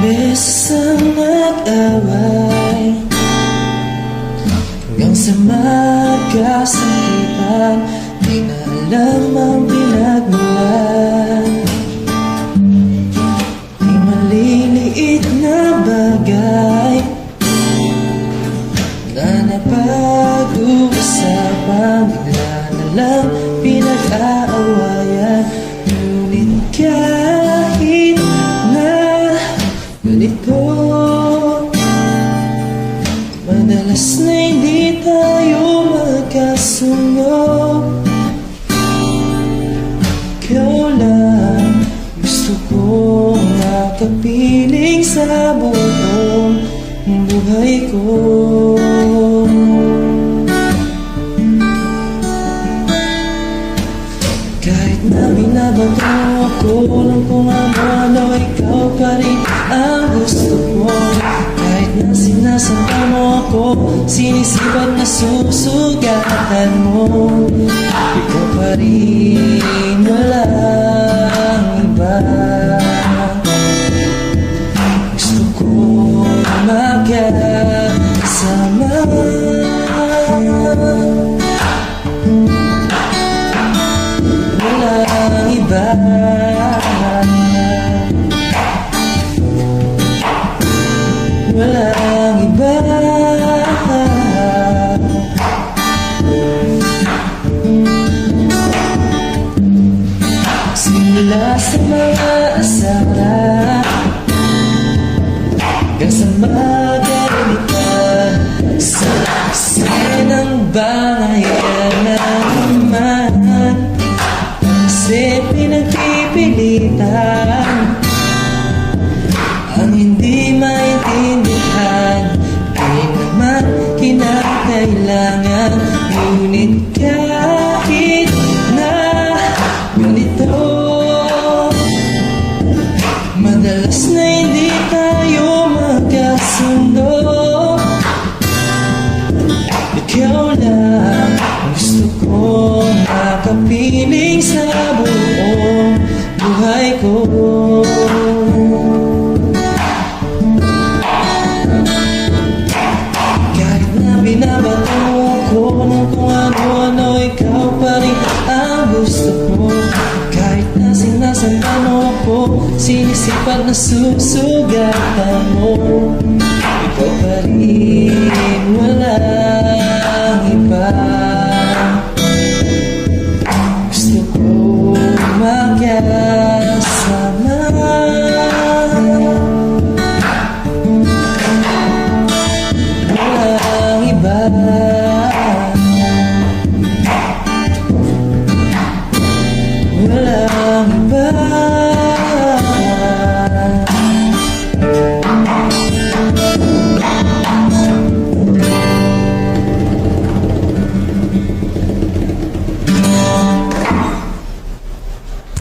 beses ang nag-away hanggang sa magkasakitan, di na alam ang pinagmulan. Di maliliit na bagay na napag-uusapan, bigla na lang pinag-aawayan. Ngunit kahit na ganito, madalas na hindi tayo magkasundo. Ikaw lang gusto kong makapiling sa buong buhay ko. Kahit na binabato ako ng kung ano, ikaw pa rin ang gusto ko. Kahit na sinasamba mo ako, sinisipat na susugatan mo, ikaw pa rin, walang iba. Gusto ko magkasama, walang iba. Walang iba. Simula sa mga asara hanggang sa magalitan, sa eksenang bangayan naman, kasi pinagpipilitan ang hindi maintindihan, di naman kinakailangan. Ngunit kahit na ganito, madalas na hindi tayo magkasundo. Ikaw lang gusto kong makapiling sa buong buhay ko. Binabato ako ng kung ano-ano, ikaw pa rin ang gusto ko. Kahit na sinasamba mo ako, sinisipat na susugatan mo, ikaw pa rin, walang iba. Gusto ko magkasama, walang iba.